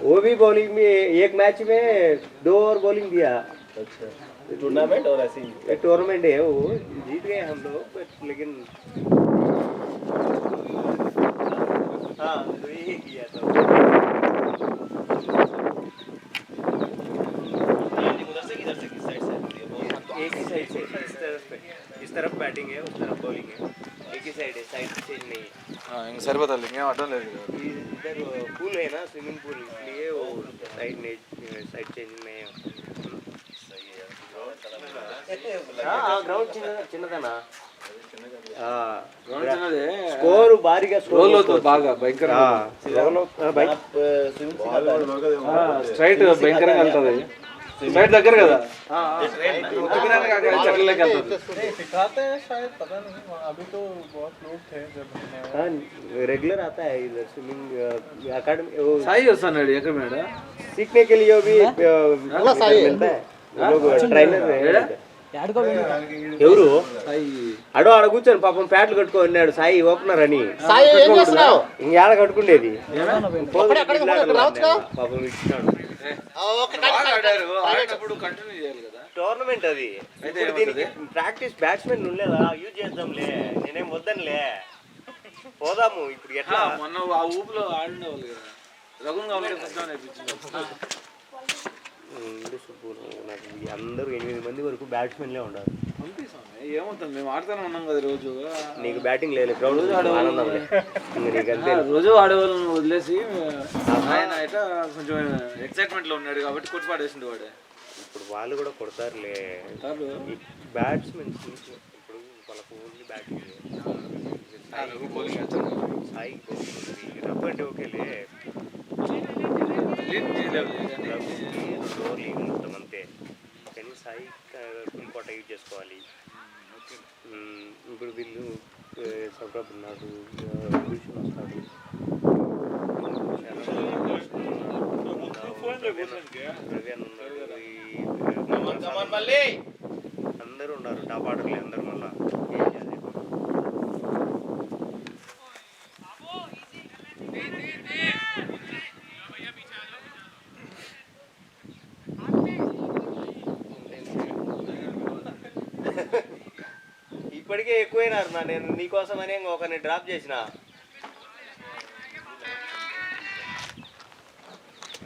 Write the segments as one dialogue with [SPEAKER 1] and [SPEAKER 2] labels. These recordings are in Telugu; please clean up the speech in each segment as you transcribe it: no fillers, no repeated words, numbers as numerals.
[SPEAKER 1] वो भी बॉलिंग में एक मैच में 2 ओवर बॉलिंग दिया।
[SPEAKER 2] अच्छा, टूर्नामेंट और ऐसे ही
[SPEAKER 1] टूर्नामेंट है वो, जीत गए हम लोग बट लेकिन हाँ तो यही किया था।
[SPEAKER 2] उधर से किधर से किस साइड से
[SPEAKER 1] एक ही साइड से, इस तरफ बैटिंग है, उस तरफ बॉलिंग है, एक ही साइड है, साइड चेंज नहीं है।
[SPEAKER 3] ఇంక సరిపోతుంది ఇంకేం అడ్డం లేదు కదా.
[SPEAKER 1] इधर पूल है ना, स्विमिंग पूल, इसलिए वो साइड नहीं, साइड चेंज नहीं है। గ్రౌండ్ చిన్నదనా, స్కోర్ భారీగా
[SPEAKER 3] రోల్ అవుతుంది బాగా భయంకరంగా, స్ట్రైట్ భయంకరంగా వెళ్తుంది. స్ట్రైట్ దగ్గర కదా, చెట్లకి వెళ్తుంది.
[SPEAKER 4] सिखाते हैं शायद, पता नहीं, अभी तो बहुत लोग थे जब
[SPEAKER 1] रेगुलर आता है इधर स्विमिंग अकेडमी।
[SPEAKER 3] సాయి వస్తున్నాడు ఎక్కడ మేడం?
[SPEAKER 1] सीखने के लिए भी मिलता है, लोग ट्रेनर ఎవరు అడో ఆడ కూర్చొని పాపం ప్యాట్లు కట్టుకొని ఉన్నాడు సాయి, ఓపెనర్ అని. ఇంకేడ కట్టుకుండేది పాపం ఇచ్చినాడు. టోర్నమెంట్ అది, దీనికి ప్రాక్టీస్ బ్యాట్స్మెన్ ఉండలేదా, యూజ్ చేద్దాంలే, నేనేం వద్దనులే, పోదాము ఇప్పుడు. ఎట్లా
[SPEAKER 3] మొన్న ఆ ఊపులో ఆడినవాళ్ళు కదా, రఘున్ కావాలి
[SPEAKER 1] నాకు అందరూ 8 మంది వరకు బ్యాట్స్మెన్లే ఉండాలి.
[SPEAKER 3] ఏమవుతుంది, మేము ఆడుతూనే ఉన్నాం కదా రోజు.
[SPEAKER 1] నీకు బ్యాటింగ్ లేదు, గ్రౌండ్ ఆనందం నీకంతే.
[SPEAKER 3] రోజు ఆడేవాళ్ళని వదిలేసి ఆయన అయితే కొంచెం ఎక్సైట్మెంట్ లో ఉన్నాడు కాబట్టి కొట్టి పాడేసిండు వాడు.
[SPEAKER 1] ఇప్పుడు వాళ్ళు కూడా కొడతారులే బ్యాట్స్మెన్స్. ఇప్పుడు వాళ్ళకు ఓన్లీ బ్యాటింగ్, సాయి రబ్బర్ అంటే ఓకేలే, మొత్తం అంతే. కానీ సాయి ఫుల్ కోట యూజ్ చేసుకోవాలి. ఇప్పుడు వీళ్ళు సౌరభ్ ఉన్నాడు, భూషణ్ వస్తాడు, రవి ఉన్నాడు, అందరూ ఉన్నారు, టాప్ ఆర్డర్లే అందరు. మళ్ళా ఏం చేయాలి? ఇప్పటికే ఎక్కువైనారు నా, నేను నీకోసమని ఒకరిని డ్రాప్ చేసిన.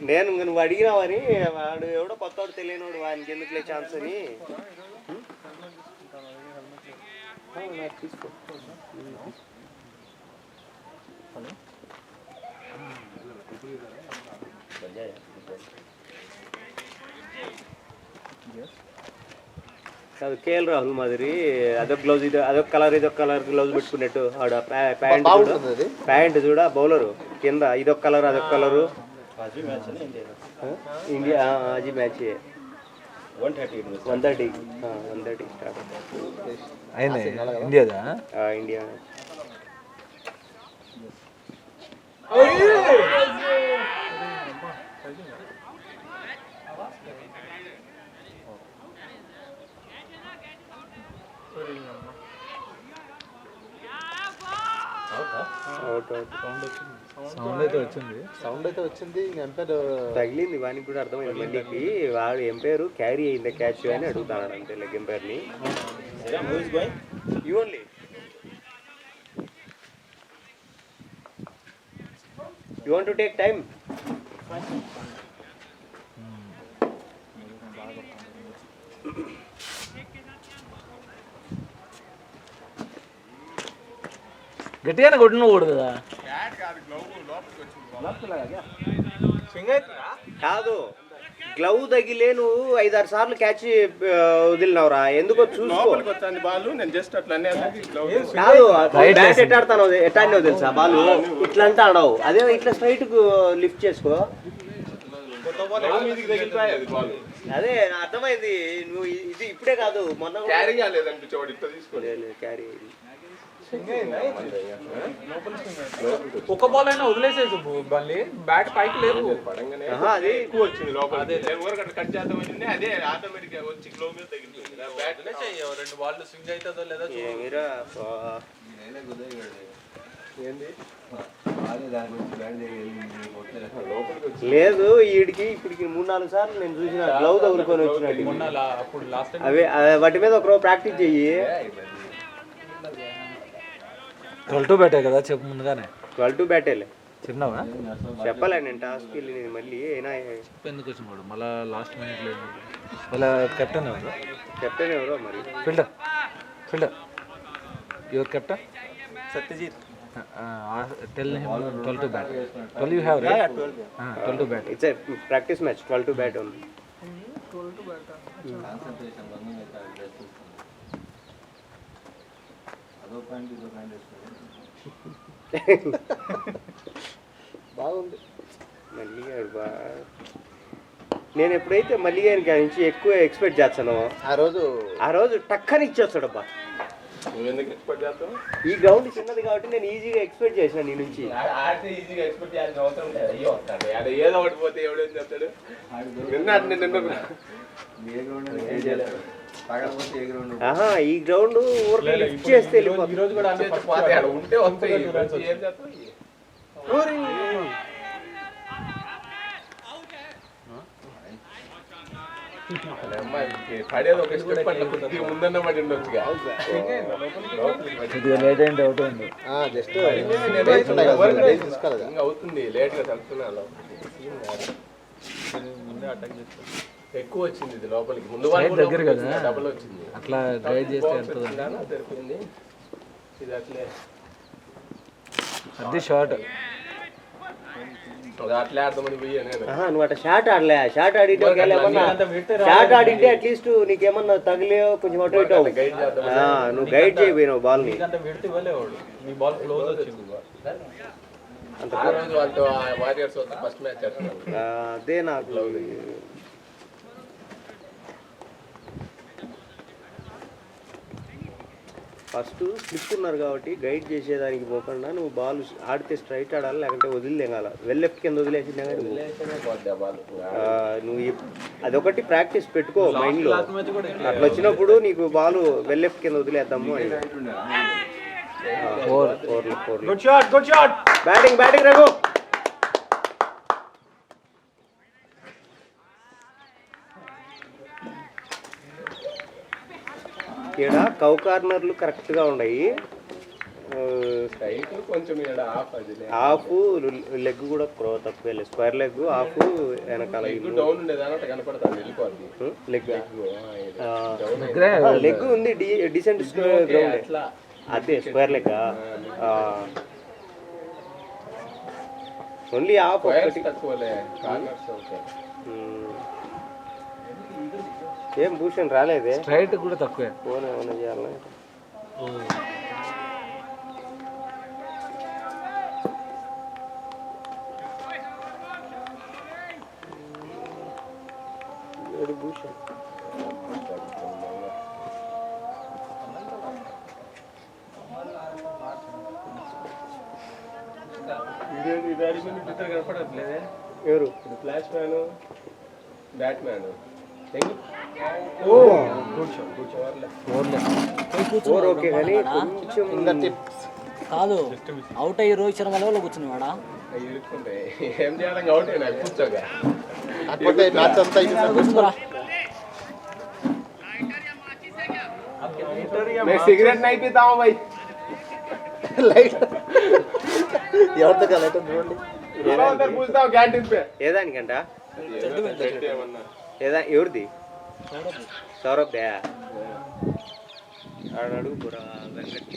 [SPEAKER 1] నేను నువ్వు అడిగినావని, వాడు ఎవడో కొత్తవాడు తెలియనివాడు, వానికి ఎందుకులే ఛాన్స్ అని తీసుకో. కాదు కేఎల్ రాహుల్ మాదిరి అదొక గ్లౌజ్, అదొక కలర్, ఇదొక కలర్ గ్లౌజ్ పెట్టుకున్నట్టు ఆడ ప్యాంట్ చూడ, బౌలరు కింద ఇదొక కలర్ అదొక colour. India Aussie match 130 start
[SPEAKER 3] అయింది ఇండియాదా.
[SPEAKER 1] ఇండియా
[SPEAKER 4] సౌండ్ అయితే వచ్చింది. ఎంపైర్
[SPEAKER 1] తగిలింది, వానికి కూడా అర్థమైంది. మళ్ళీకి వాడు ఎంపైర్ క్యారీ అయిందా క్యాచ్ అని అడుగుతాడు అంతే, లెగ్ ఎంపైర్ని. You only you want to take time.
[SPEAKER 3] గట్టిగానే కొట్టినకూడదు కదా,
[SPEAKER 1] కాదు గ్లౌ తగిలే నువ్వు 5-6 సార్లు క్యాచ్ వదిలినవరా, ఎందుకో చూసుకో. కాదు బ్యాట్ ఎట్టాడుతాను ఎట్టాడినావు తెలుసా, బాలు ఇట్లా అంటే ఆడవు, అదే ఇట్లా స్ట్రైట్ కు లిఫ్ట్ చేసుకో. అదే అర్థమైంది, నువ్వు ఇది ఇప్పుడే కాదు మొన్న క్యారీ
[SPEAKER 4] ఒక బాల్ అయినా వదిలేసేది మళ్ళీ బ్యాట్ పైకి లేదు,
[SPEAKER 1] అది ఎక్కువ వచ్చింది లోపల.
[SPEAKER 2] కట్ చేద్దామని అదే ఆటోమేటిక్ వచ్చి గ్లో మీద తగిలిపోయింది.
[SPEAKER 4] బ్యాట్ 2 బాల్ స్వింగ్ అవుతుందో లేదో.
[SPEAKER 1] లేదు వీడికి ఇప్పటికి 3-4 సార్లు నేను చూసిన గ్లౌ తగులుకొని వచ్చినట్టు.
[SPEAKER 4] మొన్న అప్పుడు లాస్ట్ టైం
[SPEAKER 1] అవే వాటి మీద ఒకరోజు ప్రాక్టీస్ చెయ్యి.
[SPEAKER 3] 12 బ్యాటే కదా చెప్పు ముందుగానే.
[SPEAKER 1] 12 బ్యాటేలే
[SPEAKER 3] చిన్నవా
[SPEAKER 1] చెప్పలే నేను టాస్క్ వెళ్ళి మళ్ళీ అయినా
[SPEAKER 3] ఎందుకు వచ్చినాడు మళ్ళీ లాస్ట్ మినిట్లో వాళ్ళ కెప్టెన్ ఎవరు?
[SPEAKER 1] కెప్టెన్ ఎవరో మరి.
[SPEAKER 3] Fielder your captain
[SPEAKER 1] Satyajit.
[SPEAKER 3] Tell him 12 to bat. 12 you have, right? 12 to bat.
[SPEAKER 1] It's a practice match. 12 to bat only.
[SPEAKER 5] 12 to bat.
[SPEAKER 1] బాగుంది మల్లిగా. నేను ఎప్పుడైతే మల్లిగా నుంచి ఎక్కువ ఎక్స్పెక్ట్ చేస్తానో ఆ రోజు టక్కని ఇచ్చేస్తాడు అబ్బా.
[SPEAKER 2] నువ్వెందుకు ఎక్స్పెక్ట్ చేస్తావు?
[SPEAKER 1] ఈ గ్రౌండ్ చిన్నది కాబట్టి నేను ఈజీగా ఎక్స్పెక్ట్ చేసిన నీ నుంచి.
[SPEAKER 2] ఆడితే ఈజీగా ఎక్స్పెక్ట్ చేయాల్సిన అవసరం లేదు. అయ్యో వస్తాడు ఆడ ఏదో ఒకటి పోతే ఎవడేం చెప్తాడు.
[SPEAKER 1] ఈ గ్రౌండ్ ఊరికి లిఫ్ట్ చేస్తే
[SPEAKER 4] ఈ రోజు కూడా
[SPEAKER 2] పోతే ఆడ ఉంటే వస్తాయి. ఏం చేస్తావు? పడేది ఒక స్టెప్ పట్ల కొద్దిగా ముందన్న పడి ఉండొచ్చుగా.
[SPEAKER 3] లేట్ అయింది అవుట్ అయింది
[SPEAKER 2] ఇంకా అవుతుంది లేట్ గా తగ్గుతున్నాను. ఎక్కువ వచ్చింది ఇది లోపలికి. ముందు
[SPEAKER 3] దగ్గర కదా
[SPEAKER 2] డబుల్ వచ్చింది.
[SPEAKER 3] అట్లా గైడ్ చేస్తే
[SPEAKER 2] సరిపోయింది. ఇది అట్లే
[SPEAKER 3] అది షార్ట్
[SPEAKER 2] అట్లే ఆడదామని పోయా నేను.
[SPEAKER 1] నువ్వు అట్లా షార్ట్ ఆడలే. షార్ట్ ఆడితే షార్ట్ ఆడింటే అట్లీస్ట్ నీకేమన్నా తగిలే కొంచెం అటు ఇటు
[SPEAKER 2] గైడ్ చేద్దాం.
[SPEAKER 1] నువ్వు గైడ్ చేయపోయినావు బాల్ ని.
[SPEAKER 4] మీ బాల్ క్లోజ్ వచ్చింది.
[SPEAKER 2] ఆ రోజు వాళ్ళతో వారియర్స్ ఫస్ట్ మ్యాచ్
[SPEAKER 1] అదే నాకు ఫస్ట్ స్లిప్ ఉన్నారు కాబట్టి గైడ్ చేసేదానికి పోకుండా నువ్వు బాల్ ఆడితే స్ట్రైట్ ఆడాలి, లేకుంటే వదిలేగాల. లెఫ్ట్ కింద వదిలేసినా కానీ నువ్వు అదొకటి ప్రాక్టీస్ పెట్టుకో మైండ్లో. అట్లా వచ్చినప్పుడు నీకు బాల్ లెఫ్ట్ కింద వదిలేద్దాము అని. బ్యాటింగ్ రఘు. ఇక్కడ కౌ కార్నర్లు కరెక్ట్గా ఉన్నాయి.
[SPEAKER 2] కొంచెం
[SPEAKER 1] హాఫ్ లెగ్ కూడా తక్కువ. స్క్వేర్ లెగ్ హాఫ్ వెనకాల
[SPEAKER 2] డౌన్ ఉండేదాని కనపడతాను. వెళ్ళిపోద్ది
[SPEAKER 1] లెగ్ ఉంది. డీసెంట్ గ్రౌండ్ అదే స్క్వేర్ లెగ్. ఓన్లీ హాఫ్ ఒకటి
[SPEAKER 2] తక్కువలే. కార్నర్స్
[SPEAKER 1] ఏం భూషణ్ రాలేదే.
[SPEAKER 3] స్ట్రైట్ కూడా తక్కువే.
[SPEAKER 1] ఫోన్ ఏమైనా చేయాలి. భూషణ్
[SPEAKER 2] కనపడట్లేదే.
[SPEAKER 1] ఎవరు?
[SPEAKER 2] Flash man, bat man.
[SPEAKER 1] Okay కానీ కొంచెం
[SPEAKER 5] కాదు అవుట్ అయ్యి రోహిత్ శర్మ లెవెల్లో కూర్చున్నావాడా?
[SPEAKER 2] ఇరుక్కుంటే ఏం చేయాలి? అవుట్ అయినా కూర్చోగా సిగరెట్ అయిపోతావా భయ్?
[SPEAKER 1] ఎవరితో కలెక్టర్ చూడండి.
[SPEAKER 2] పూస్తావు క్యాంటీన్ పే.
[SPEAKER 1] ఏదానికంట? ఎవరిది? సౌరభ్ దే. అడుగు పురా వెంకట్.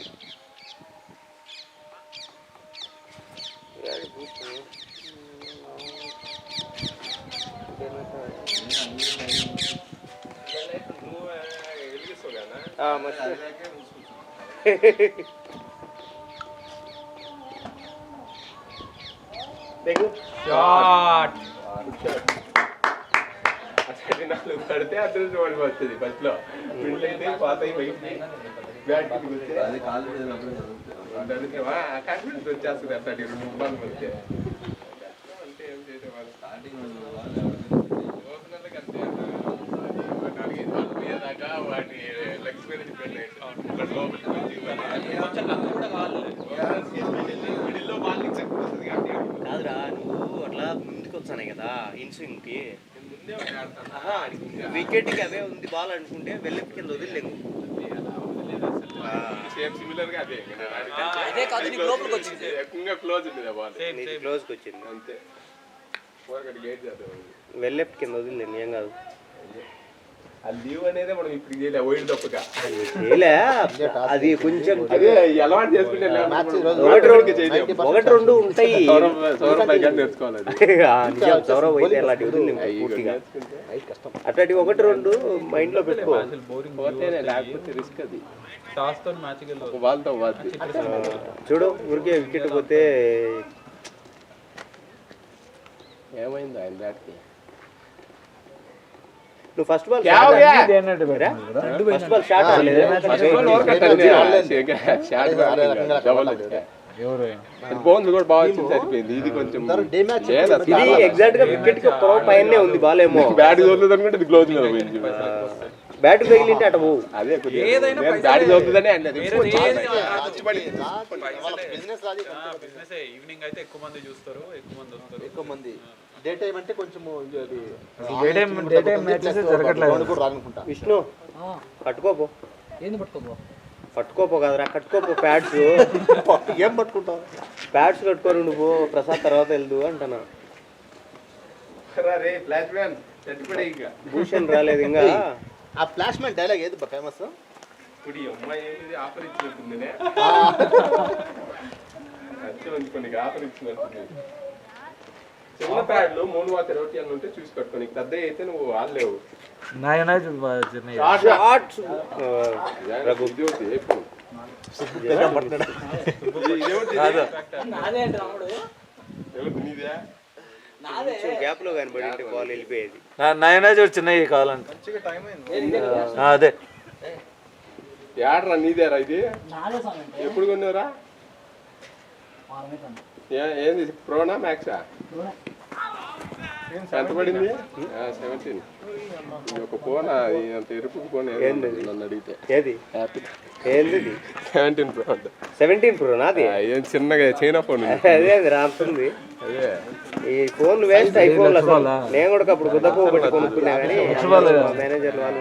[SPEAKER 2] పడితే అదృష్టం వస్తుంది. ఫస్ట్ లో ఫీల్డ్ అయితే పాత కాన్ఫిడెన్స్ వచ్చేస్తుంది. అట్లాంటి 2 బాల్ పడితే అంటే ఏం చేసేవాళ్ళు. పోయేదాకా వాటి లెగ్స్ మీద డిపెండ్ అయ్యింది. లోపలికి
[SPEAKER 1] వస్తున్నాయి కదా ఇన్స్వింగ్కి వికెట్కి అవే ఉంది బాల్ అనుకుంటే వెళ్ళెప్పి కింద వదిలేము.
[SPEAKER 2] సేమ్ సిమిలర్ గా అదే
[SPEAKER 5] అదే కాదు నీకు లోపలికి వచ్చింది.
[SPEAKER 2] ఎక్కువగా క్లోజ్ ఉంది ఆ బాల్
[SPEAKER 1] క్లోజ్కి వచ్చింది
[SPEAKER 2] అంతే. ఫోర్కట్ గేట్ చేద్దాం.
[SPEAKER 1] వెళ్ళెప్పి కింద వదిలేను ఏం కాదు.
[SPEAKER 2] ఆ లీవ్ అనేది మనం ఇప్పుడు చేయలే వైడ్ తప్పగా
[SPEAKER 1] చేయలే అది కొంచెం
[SPEAKER 2] అదే అలవాటు చేసుకుంటే
[SPEAKER 1] ఒకటి రెండు ఉంటాయి.
[SPEAKER 2] నేర్చుకోవాలి
[SPEAKER 1] సౌరవ్ అయితే అలాంటి పూర్తిగా అట్లాంటి ఒకటి రెండు మైండ్ లో పెట్టుకో.
[SPEAKER 2] లేకపోతే రిస్క్ అది
[SPEAKER 4] టాస్ తో మ్యాచ్
[SPEAKER 2] వాళ్ళతో
[SPEAKER 1] చూడు ఊరికే వికెట్ పోతే
[SPEAKER 2] ఏమైంది ఆయన బ్యాట్కి.
[SPEAKER 1] నువ్వు first ball
[SPEAKER 2] first ball
[SPEAKER 1] shot
[SPEAKER 2] bounce కూడా బాగా వచ్చింది సరిపోయింది. ఇది కొంచెం
[SPEAKER 1] ఇది ఎగ్జాక్ట్ గా వికెట్ కి పైనే ఉంది బాల్ ఏమో.
[SPEAKER 2] బ్యాట్ చదువుతుంది అనుకుంటే ఇది క్లోజ్ మీద పోయింది.
[SPEAKER 1] బ్యాట్ తగిలింటే అట పోవు.
[SPEAKER 2] అదే బ్యాట్ చదువుతుందని
[SPEAKER 4] బిజినెస్ ఈవినింగ్ అయితే ఎక్కువ మంది చూస్తారు, ఎక్కువ మంది వస్తారు.
[SPEAKER 6] ఎక్కువ మంది డే టైం అంటే కొంచెం
[SPEAKER 1] విష్ణు పట్టుకోపో.
[SPEAKER 5] ఏంది పట్టుకోపో?
[SPEAKER 1] పట్టుకోపో కదరా, కట్టుకోపో ప్యాడ్స్.
[SPEAKER 6] ఏం పట్టుకుంటావు?
[SPEAKER 1] ప్యాడ్స్ కట్టుకోరు నువ్వు. ప్రసాద్ తర్వాత వెళ్దు అంటనా. భూషణ్ రాలేదు ఇంకా.
[SPEAKER 6] ఆ ఫ్లాష్ మ్యాన్ డైలాగ్ ఏది ఫేమస్?
[SPEAKER 2] ఇప్పుడు ఈ అమ్మాయి ఏది ఆఫర్ ఇచ్చినట్టుంది. కొన్ని ఆఫర్ ఇచ్చినట్టుంది. చిన్న ప్యాడ్లు 3 వాటి రోటీ అని ఉంటే చూసి కట్టుకో. పెద్ద అయితే నువ్వు ఆడలేవు. గ్యాప్ లో కనబడి బాల్ వెళ్ళిపోయేది.
[SPEAKER 3] నాయన చూడు చిన్నవి కావాలంటే అదే
[SPEAKER 2] ఏడరా నీదేరా ఇది? ఎప్పుడు కొన్నారా? ఏంది ప్రోనా మ్యాక్సా? ఎంత పడింది? 17. ఒక ఫోన్ అంత ఎరుపు ఫోన్ నన్ను అడిగితే
[SPEAKER 1] ఏది ఏంది
[SPEAKER 2] 17 ప్రో.
[SPEAKER 1] 17 ప్రో నాది.
[SPEAKER 2] ఏం చిన్నగా చైనా ఫోన్.
[SPEAKER 1] అదే అది రాస్తుంది.
[SPEAKER 2] అదే
[SPEAKER 1] ఈ ఫోన్లు వేస్ట్ ఐఫోన్లు అసలు. నేను కూడా అప్పుడు గుద్దపో పెట్టి కొనుక్కున్నా కానీ మేనేజర్లు వాళ్ళు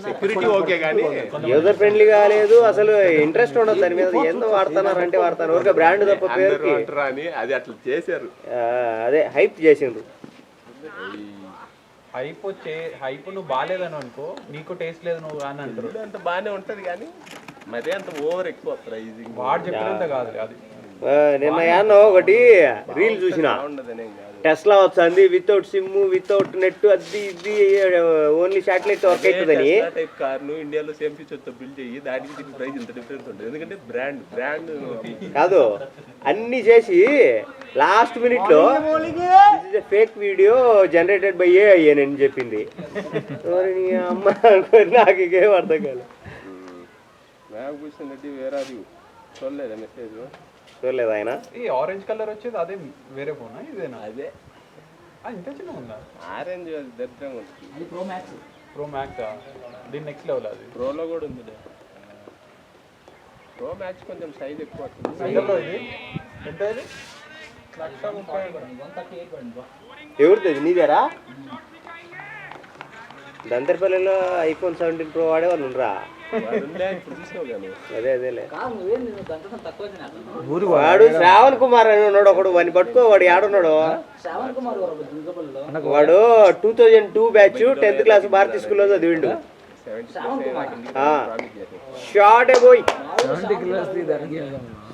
[SPEAKER 2] సెక్యూరిటీ ఓకే కానీ
[SPEAKER 1] యూజర్ ఫ్రెండ్లీ కాలేదు అసలు. ఇంట్రెస్ట్ ఉండదు దాని మీద. ఏందో వాడుతున్నారంటే వాడతాను ఊరికే బ్రాండ్ తప్ప పేరుకి.
[SPEAKER 2] అని అది అట్లా చేశారు.
[SPEAKER 1] అదే హైప్ చేసిండ్రు.
[SPEAKER 4] హైప్ నువ్వు బాగాలేదని అనుకో, నీకు టేస్ట్ లేదు నువ్వు అని అంటారు.
[SPEAKER 2] అంత బాగానే ఉంటది కానీ మరీ అంత ఓవర్ ఎక్కువ ప్రైజింగ్.
[SPEAKER 4] వాడు చెప్పినంత కాదు అది.
[SPEAKER 1] నిన్న యాన్నో ఒకటి రీల్ చూసిన. టెస్లా వస్తుంది వితౌట్ సిమ్ వితౌట్ నెట్ అది ఇది ఓన్లీ శాటిలైట్ వర్క్ అవుతుందని.
[SPEAKER 2] టైప్ కార్ ను ఇండియాలో సేమ్ ఫీచర్ తో బిల్డ్ చేయి. దానికి దీనికి ప్రైస్ ఇంత డిఫరెన్స్ ఉంటుంది. ఎందుకంటే బ్రాండ్
[SPEAKER 1] కాదు అన్ని చేసి లాస్ట్ మినిట్ లో fake video generated by AI అని చెప్పింది. అమ్మ నాకు ఇంకేం అర్థం కాలేదు.
[SPEAKER 2] వేరే చూడలేదా మెసేజ్?
[SPEAKER 1] చూడలేదు ఆయన.
[SPEAKER 4] ఈ ఆరెంజ్ కలర్ వచ్చేది అదే వేరే ఫోనా ఇదేనా?
[SPEAKER 2] అదే
[SPEAKER 4] ఇంత చిన్న ఉందా?
[SPEAKER 2] ఆరెంజ్ దరిద్రంగా ఉంటుంది.
[SPEAKER 5] అది ప్రో మ్యాక్స్.
[SPEAKER 4] ప్రో మ్యాక్స్ దీని నెక్స్ట్ లెవెల్. అది
[SPEAKER 2] ప్రోలో కూడా ఉంది. ప్రో మ్యాక్స్ కొంచెం సైజ్ ఎక్కువ వస్తుంది.
[SPEAKER 4] ఇది ఎంత? ఇది
[SPEAKER 5] 138.
[SPEAKER 1] ఎవరిది నీదేరా? దంతర్పల్లిలో ఐఫోన్ 17 ప్రో వాడే వాళ్ళు ఉండరా? అదే అదేలే. వాడు శ్రావణ్ కుమార్ అని ఉన్నాడు ఒకడు. వాడిని పట్టుకో. వాడు ఆడున్నాడు. వాడు 2002 బ్యాచ్ 10th క్లాస్ భారతీయ స్కూల్లో చదివిండు. షార్ట్ పోయి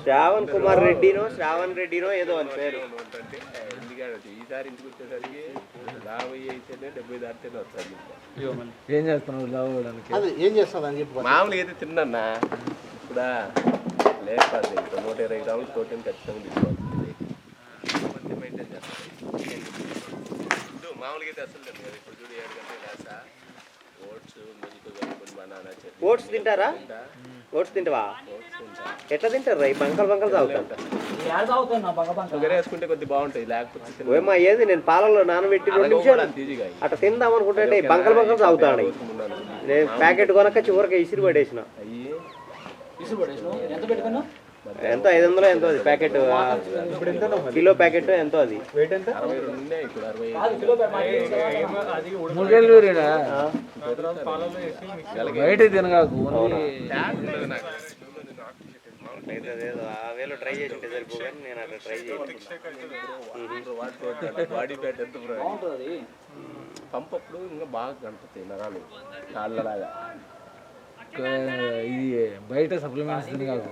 [SPEAKER 1] శ్రావణ్ కుమార్ రెడ్డినో శ్రావణ్ రెడ్డినో ఏదో అని పేరు.
[SPEAKER 2] ఈసారి ఇంటికి వచ్చేసరికి 50 అయితేనే 70 దాటితేనే వస్తుంది.
[SPEAKER 3] ఏం చేస్తున్నావు?
[SPEAKER 6] ఏం చేస్తావు అని చెప్పి
[SPEAKER 2] మామూలుగా అయితే తిన్నా. ఇప్పుడు లేకపోతే 120 గ్రాములు ప్రోటీన్ ఖచ్చితంగా తీసుకోవాలి. మెయింటైన్ చేస్తాను. మామూలుగా అయితే అసలు లేదు కదా. ఇప్పుడు చూడు 7 గంటలు కాస్తా ఓట్స్ మిల్క్ కలుపుకొని బనానా చట్నీ.
[SPEAKER 1] ఓట్స్ తింటారా? ఓట్స్ తింటావా? ఎట్లా తింటారా? ఈ బంకలు తాగుతారు.
[SPEAKER 2] షుగర్ వేసుకుంటే కొద్దిగా బాగుంటాయి. లేకపోతే
[SPEAKER 1] ఏమా ఏది నేను పాలలో నానబెట్టి 2 నిమిషాలు అట్లా తిందాం అనుకుంటే బంకలు తాగుతాడు. నేను ప్యాకెట్ కొనక చివరికి ఇసిరి పడేసిన. ఎంత 500 ఎంతో అది ప్యాకెట్, కిలో ప్యాకెట్ ఎంతో అది.
[SPEAKER 4] వెయిట్ ఎంత?
[SPEAKER 2] 62 ఉన్నాయి ఇప్పుడు 60.
[SPEAKER 3] బయట తినగాకు
[SPEAKER 1] అదేదో ఆ వేలో ట్రై చేసి ఉంటే సరిపోగానే నేను అక్కడ ట్రై చేయాలి.
[SPEAKER 2] బాడీ ఫ్యాట్ ఎంత పంప్ అప్పుడు ఇంకా బాగా కనపడతాయి నరాలు కాళ్ళలాగా.
[SPEAKER 3] ఇది బయట సప్లిమెంట్స్ తినగాకు.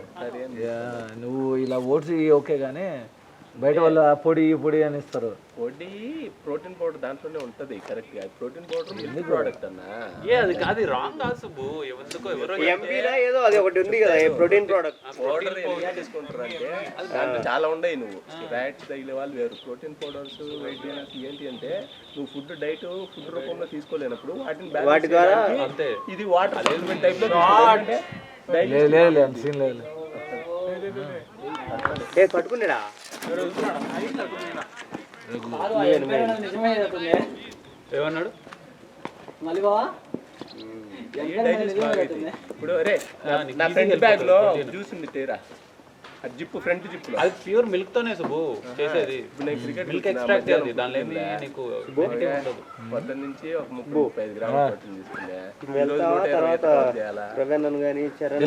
[SPEAKER 3] నువ్వు ఇలా ఓట్స్ ఓకే కానీ బయట వాళ్ళు పొడి పొడి అని ఇస్తారు.
[SPEAKER 2] పొడి ప్రోటీన్ పౌడర్ దాంట్లోనే ఉంటది కరెక్ట్ గా. ప్రోటీన్ పౌడర్ మిల్క్ ప్రోడక్ట్ అన్నా.
[SPEAKER 4] అది కాదు, రాంగ్ కాదు సుబ్బు. ఎందుకో ఎవరో
[SPEAKER 1] ఎంపీనా ఏదో అది ఒకటి ఉంది కదా ప్రోటీన్ ప్రోడక్ట్.
[SPEAKER 2] పౌడర్ ఎలా తీసుకుంటారు అంటే దాంట్లో చాలా ఉన్నాయి. నువ్వు రైట్ తగిలే వాళ్ళు వేరు. ప్రోటీన్ పౌడర్స్ వెయిట్ గెయినర్స్ ఏంటి అంటే నువ్వు ఫుడ్ డైట్ ఫుడ్ రూపంలో తీసుకోలేనప్పుడు వాటి ద్వారా
[SPEAKER 4] అంతే.
[SPEAKER 2] ఇది వాటర్ అరేంజ్మెంట్ టైప్ లో
[SPEAKER 3] లేదు సీన్ లేదు.
[SPEAKER 1] ఏ పట్టుకున్నాడా
[SPEAKER 4] ఏమన్నాడు?
[SPEAKER 2] ఇప్పుడు అరే నా ఫ్రంట్ బ్యాగ్ లో జ్యూస్ ఉంది తేరా. అది జిప్పు ఫ్రంట్ జిప్పు
[SPEAKER 4] అది ప్యూర్ మిల్క్ తోనే సుబ్బు చేసేది. మిల్క్ ఎక్స్ట్రాక్ట్ చేయాలి, దానిలో ఏమి నీకు negative ఉండదు.
[SPEAKER 2] పొద్దున్న నుంచి ఒక 30-35 గ్రాముల ప్రోటీన్ తీసుకుంటే
[SPEAKER 1] తర్వాత రవెన్నను కానీ చరణ్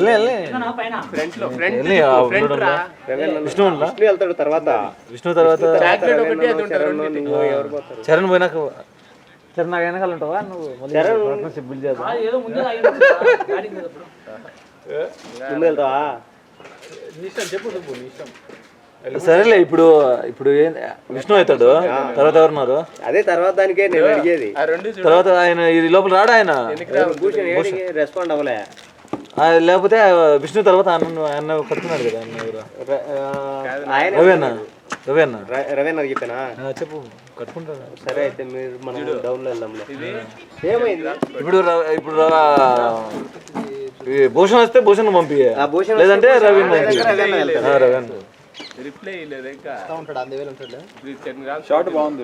[SPEAKER 2] ఫ్రంట్ లో ఫ్రంట్ రా
[SPEAKER 1] విష్ణు వెళ్తాడు. తర్వాత
[SPEAKER 3] విష్ణు తర్వాత
[SPEAKER 2] చాక్లెట్ ఒకటి అది ఉంటుంది.
[SPEAKER 1] ఎవరు పోతారు?
[SPEAKER 3] చరణ్ పోయినాక చరణ్ నాకు వెనకాల ఉంటావా నువ్వు? పార్ట్నర్షిప్ బిల్డ్ చేద్దాం.
[SPEAKER 1] ముందు వెళ్తావా?
[SPEAKER 4] నీ ఇష్టం చెప్పు సుబ్బు, నీ ఇష్టం.
[SPEAKER 3] సరేలే ఇప్పుడు విష్ణు అవుతాడు. తర్వాత ఎవరున్నారు?
[SPEAKER 1] అదే తర్వాత దానికే నేను అడిగేది.
[SPEAKER 2] ఆ రెండు
[SPEAKER 3] తర్వాత ఆయన ఈ లోపల రాడా ఆయన?
[SPEAKER 1] భూషణ్ రెస్పాండ్ అవ్వలే.
[SPEAKER 3] లేకపోతే విష్ణు తర్వాత ఆయన కట్టుకున్నాడు కదా
[SPEAKER 1] ఆయన
[SPEAKER 3] రవేనా
[SPEAKER 1] రవేణ చెప్పానా?
[SPEAKER 3] చెప్పు కట్టుకుంటారా?
[SPEAKER 1] సరే అయితే మీరు మనం డౌన్ లో వెళ్దాంలే. ఏమైంది
[SPEAKER 3] ఇప్పుడు భూషణ్ వస్తే భూషణ్ పంపి, లేదంటే రవి రవేన్
[SPEAKER 2] రిప్లై లేదు ఇంకా
[SPEAKER 6] ఉంటాడు 10,000 ఉంటాడు.
[SPEAKER 2] 10 గ్రామ్స్
[SPEAKER 4] షార్ట్ బాగుంది.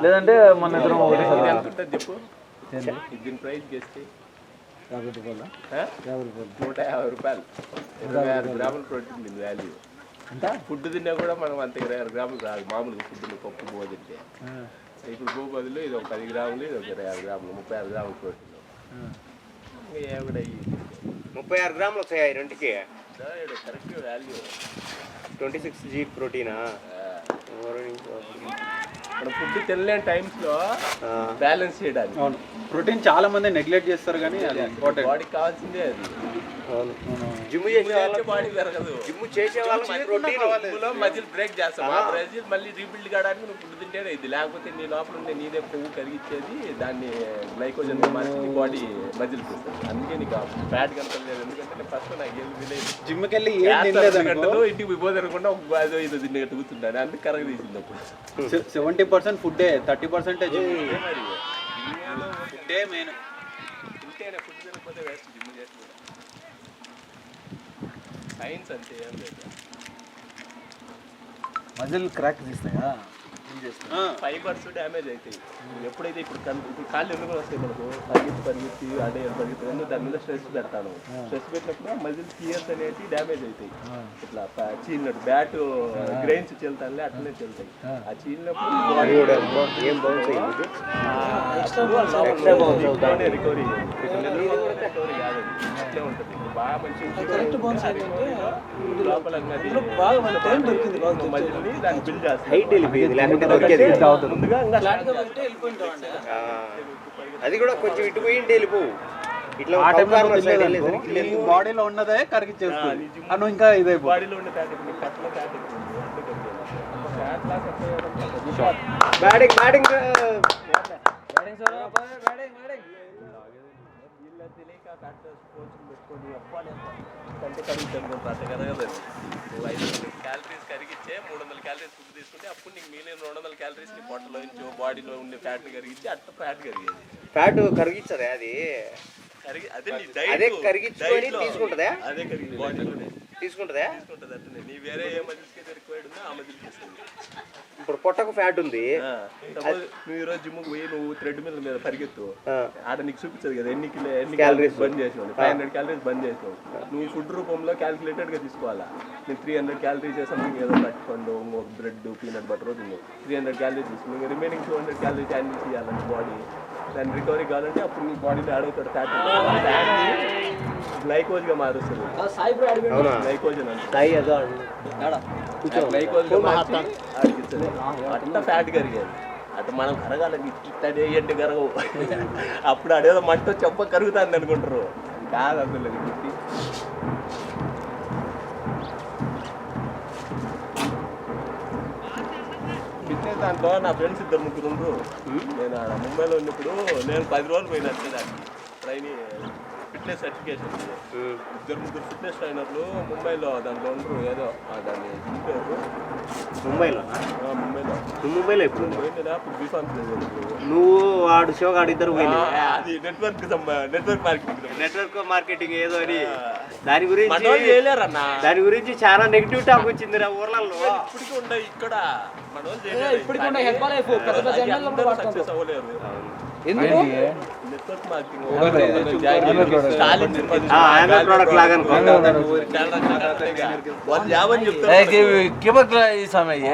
[SPEAKER 3] లేదంటే మన ఇద్దరం ఒకటి
[SPEAKER 2] ఎంత ఉంటుంది చెప్పు. దీని ప్రైస్ చేస్తే
[SPEAKER 3] 50 రూపాయలు.
[SPEAKER 2] 150 రూపాయలు. 26 గ్రాముల ప్రోటీన్ దీని వాల్యూ. ఫుడ్ తిన్నా కూడా మనం అంత 26 గ్రాములు రాదు మామూలుగా ఫుడ్ పప్పు బో తింటే. ఇప్పుడు బో బదులు ఇది ఒక 10 గ్రాములు, ఇది ఒక 26 గ్రాములు, 36 గ్రాముల ప్రోటీన్. ఇంకా ఏమిడ
[SPEAKER 1] 36 గ్రాములు వస్తాయి రెండుకి.
[SPEAKER 2] Correct value
[SPEAKER 1] 26G ప్రోటీనా?
[SPEAKER 2] మనం ఫుడ్ తినలేని టైమ్స్ లో బ్యాలెన్స్ చేయడానికి.
[SPEAKER 4] అవును, ప్రోటీన్ చాలా మంది నెగ్లెక్ట్ చేస్తారు కానీ అది ఇంపార్టెంట్.
[SPEAKER 2] బాడీకి కావాల్సిందే అది.
[SPEAKER 1] అవును. జిమ్ చేసే వాళ్ళకి
[SPEAKER 2] బాడీ పెరగదు.
[SPEAKER 1] జిమ్ చేసే వాళ్ళకి ప్రోటీన్
[SPEAKER 2] మజిల్ బ్రేక్ చేస్తాం. ఆ బ్రెజిల్ మళ్ళీ రీబిల్డ్ కావడానికి నువ్వు ఫుడ్ తింటేనే ఇది. లేకపోతే నీ లోపల ఉండే నీదే కొవ్వు కరిగించేది దాన్ని గ్లైకోజన్ మార్చి నీ బాడీ మజిల్ చేస్తుంది. అందుకే నీకు ఫ్యాట్ కనపడలేదు. ఎందుకంటే నేను ఫస్ట్ నాకు ఏం తెలియదు.
[SPEAKER 4] జిమ్కి వెళ్ళి ఏం తినలేదు
[SPEAKER 2] గంటలు ఇంటికి పోదనకుండా ఒక బాధ ఇది తిన్నట్టు కూర్చుంటాను. అందుకు కరగ తీసింది అప్పుడు.
[SPEAKER 4] 70% ఫుడ్డే, 30% ఫుడ్డే మెయిన్.
[SPEAKER 2] తింటేనే ఫుడ్ తినకపోతే వేస్ట్. జిమ్ చేసి సైన్స్ అంతే ఏం లేదు.
[SPEAKER 3] మజిల్ క్రాక్ తీస్తాయా?
[SPEAKER 2] ఫైబర్స్ డ్యామేజ్ అవుతాయి. ఎప్పుడైతే ఇప్పుడు కాళ్ళు ఎందుకు వస్తాయి మనకు పరిగెత్తి అడే పరిగెత్తి దాని మీద స్ట్రెస్ పెడతాను. స్ట్రెస్ పెట్టినప్పుడు మజిల్ టియర్స్ అనేవి డ్యామేజ్ అవుతాయి. ఇట్లా చీలినట్టు బ్యాట్ గ్రెయిన్స్ చెల్తానులే అట్లనే చెల్తాయి. ఆ చీలినప్పుడు రికవరీ కాదు అట్లే ఉంటుంది. బాగా మంచి లోపల మజిల్ని దాన్ని బిల్డ్ చేస్తాయి.
[SPEAKER 1] హైట్ వెళ్ళిపోయింది లేకపోతే దొరికేది.
[SPEAKER 2] ముందుగా
[SPEAKER 1] అది కూడా కొంచెం ఇటు పోయింటే వెళ్ళిపోవు. ఇట్లా
[SPEAKER 4] బాడీలో ఉన్నదే కరిగిచ్చేస్తుంది. అను ఇంకా ఇదైపో
[SPEAKER 2] బాడీలో ఉండే ఫ్యాట్ కట్లో ఫ్యాట్
[SPEAKER 1] బ్యాటింగ్ బ్యాటింగ్
[SPEAKER 2] తెలియక కోచింగ్ పెట్టుకొని కంటే కరుగుతుంది కదా. నువ్వు 500 క్యాలరీస్ కరిగిచ్చే 300 క్యాలరీస్ ఫుడ్ తీసుకుంటే అప్పుడు నీకు మిగిలిన 200 క్యాలరీస్ నీ పొట్టలో నుంచి బాడీలో ఉండే ఫ్యాట్ని కరిగించి అట్లా ఫ్యాట్ కరిగేది.
[SPEAKER 1] ఫ్యాట్ కరిగించదా? అది
[SPEAKER 2] అదే నీ
[SPEAKER 1] అదే కరిగించుకొని తీసుకుంటుందా?
[SPEAKER 2] అదే కరిగి బాడీలోనే
[SPEAKER 1] తీసుకుంటుందా?
[SPEAKER 2] తీసుకుంటుంది అట్లనే. నీ వేరే ఏ మజిల్స్కి అయితే రిక్వైర్డ్ ఉందో ఆ మజిల్కి ఇస్తుంది.
[SPEAKER 1] ఇప్పుడు పొట్టకు ఫ్యాట్ ఉంది.
[SPEAKER 2] సపోజ్ నువ్వు ఈరోజు జిమ్కి పోయి నువ్వు థ్రెడ్ మీద పరిగెత్తు, ఆడ నీకు చూపించదు కదా ఎన్ని క్యాలరీస్ బంద్ చేసినావు. 500 క్యాలరీస్ బంద్ చేసినావు. నువ్వు ఫుడ్ రూపంలో క్యాలిక్యులేటెడ్గా తీసుకోవాలా. నేను 300 క్యాలరీస్ సంథింగ్ ఏదో పట్టుకోండు, ఇంకొక బ్రెడ్ పీనట్ బటర్ తిన్నావు, 300 క్యాలరీస్ తీసుకున్నావు. రిమైనింగ్ 200 క్యాలరీస్ హ్యాండిల్ చేయాలంటే బాడీ దాని రికవరీ కావాలంటే అప్పుడు నీ బాడీలో యాడ్ అవుతాడు ఫ్యాట్. గ్లైకోజ్గా మారుస్తుంది. గ్లైకోజన్ అంటే గ్లైకోజ్గా మార్చి ఆడికిస్తుంది. అట్లా ఫ్యాట్ కరిగేది. అట్లా మనం కరగాలని ఇట్లా ఏంటి కరగవు. అప్పుడు అడేదో మంట చెప్ప కరుగుతుంది అనుకుంటారు. కాదు అందులో గుర్తి. ఫిట్నెస్ దాంట్లో నా ఫ్రెండ్స్ 2-3 ఉన్నారు. నేను ఆడ ముంబైలో ఉన్నప్పుడు నేను 10 రోజులు పోయినా దానికి ట్రైనింగ్ ఫిట్నెస్ సర్టిఫికేషన్. 2-3 ఫిట్నెస్ ట్రైనర్లు ముంబైలో దాంట్లో ఉండరు. ఏదో దాన్ని పేరు
[SPEAKER 1] ముంబైలో ముంబైలో ఎప్పుడు
[SPEAKER 2] పోయిందా అప్పుడు బీఫార్మ్స్ లేదు.
[SPEAKER 1] నువ్వు వాడు షోగాడు ఇద్దరు
[SPEAKER 2] అది నెట్వర్క్
[SPEAKER 1] మార్కెటింగ్ ఏదో అని దాని గురించి
[SPEAKER 2] చేయలేరన్నా.
[SPEAKER 1] దాని గురించి చాలా నెగిటివ్ టాక్ వచ్చింది రా ఊర్లలో.
[SPEAKER 2] ఇప్పటికీ ఉండే ఇక్కడ సక్సెస్ అవ్వలేరు. నెట్వర్క్
[SPEAKER 1] ప్రోడక్ట్ లాగా
[SPEAKER 2] వాళ్ళు జాబ్ అని చెప్తారు.
[SPEAKER 3] ఈ సమయం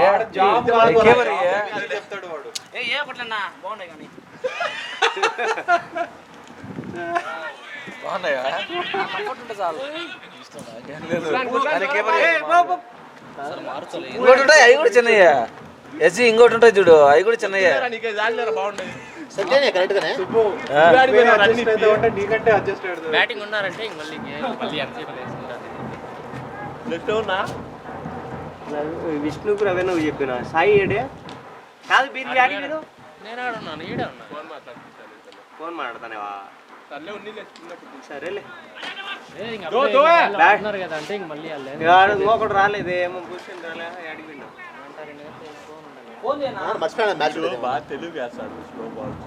[SPEAKER 1] చెప్తాడు వాడు.
[SPEAKER 3] ఇంకోటి ఉంటాయి అవి కూడా చిన్నయ్య. ఎస్సీ ఇంకోటి ఉంటాయి చూడు అవి కూడా చిన్నయ్య.
[SPEAKER 2] బాగుండేది.
[SPEAKER 1] నీకంటే అడ్జస్ట్
[SPEAKER 5] బ్యాటింగ్ ఉన్నారంటే మళ్ళీ
[SPEAKER 1] విష్ణుకు రవే నువ్వు చెప్పిన సాయి ఏడే కాదు మీరు యాడి మీరు
[SPEAKER 5] నేను ఆడున్నాను ఈడే ఉన్నా
[SPEAKER 1] ఫోన్ మాట్లాడతానేవా సరేలే
[SPEAKER 5] ఉన్నారు కదా అంటే ఇంక మళ్ళీ
[SPEAKER 1] ఇంకొకటి రాలేదు ఏమో కూర్చొని రాలే యాడికి
[SPEAKER 2] బాగా తెలుగు వేస్తాడు స్లో బాల్స్.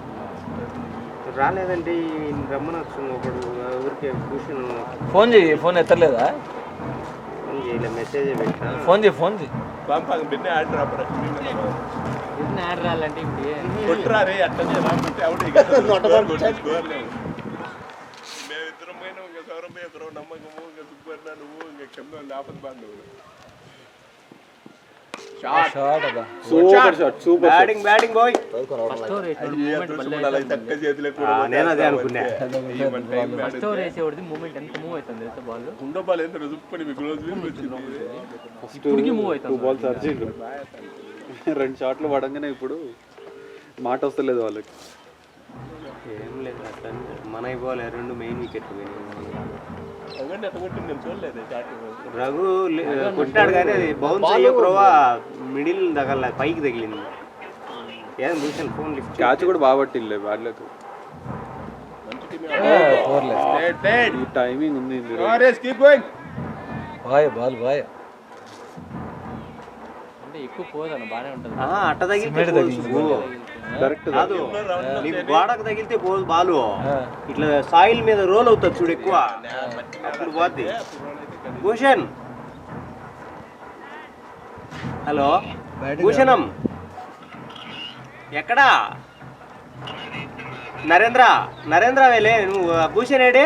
[SPEAKER 1] రాలేదంటే రమ్మనొచ్చు ఒకడు ఊరికే కూర్చొని
[SPEAKER 3] ఫోన్ చెయ్యి. ఫోన్ ఎత్తలేదా?
[SPEAKER 1] ఫోన్ చేయలే మెసేజ్ పెట్టా.
[SPEAKER 3] ఫోన్ చేయి. ఫోన్ చెయ్యి.
[SPEAKER 2] బిన్నే ఆర్డర్
[SPEAKER 5] యాడ్ రాలంటే
[SPEAKER 2] కొట్టురా రే అట్లా మేమిద్దరం పోయినా ఇంకా సౌరం పోయి నమ్మకము ఇంకా సుబ్బర్ణ నువ్వు ఇంకా క్షమ లేపది బాంధవుడు.
[SPEAKER 1] Batting boy. నేను అదే అనుకున్నా.
[SPEAKER 5] మూమెంట్ ఎంత మూవ్ అవుతుంది తెలుసా బాల్
[SPEAKER 2] గుండె బాల్ ఎంత రుజుప్పని మీకు రోజు
[SPEAKER 5] మూవ్ అవుతుంది.
[SPEAKER 7] 2 షాట్లు పడంగానే ఇప్పుడు మాట వస్తలేదు వాళ్ళకి.
[SPEAKER 1] ఏం లేదు అట్లా మన అయిపోలే 2 మెయిన్ వికెట్లు రఘు కొట్టాడు కానీ అది బౌన్స్ అయ్యే ప్రోవా మిడిల్ తగల పైకి తగిలింది. ఏం భూషణ్ ఫోన్ లిఫ్ట్
[SPEAKER 7] క్యాచ్ కూడా బాగా పట్టింది బ్యాట్లకు. టైమింగ్ ఉంది.
[SPEAKER 3] బాల్ బాయ్
[SPEAKER 5] అంటే ఎక్కువ పోదన్న బాగానే ఉంటుంది.
[SPEAKER 1] అట్ట తగిలితే
[SPEAKER 7] కరెక్ట్
[SPEAKER 1] కాదు నీకు గోడకు తగిలితే పోదు బాలు. ఇట్లా సాయిల్ మీద రోల్ అవుతుంది చూడు ఎక్కువ అప్పుడు పోద్ది. భూషణ్ హలో భూషణం ఎక్కడా? నరేంద్ర వేలే నువ్వు భూషణ్ ఏడే?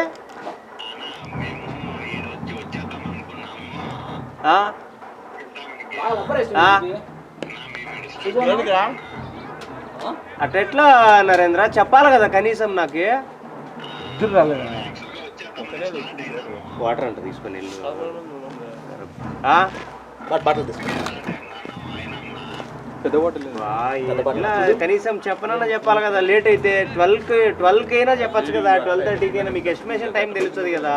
[SPEAKER 1] అట్లా నరేంద్ర చెప్పాలి కదా కనీసం నాకు. వాటర్ అంట తీసుకొని కనీసం చెప్పనన్నా చెప్పాలి కదా. లేట్ అయితే 12కి అయినా చెప్పచ్చు కదా. 12:30కి అయినా మీకు ఎస్టిమేషన్ టైం తెలుస్తుంది కదా.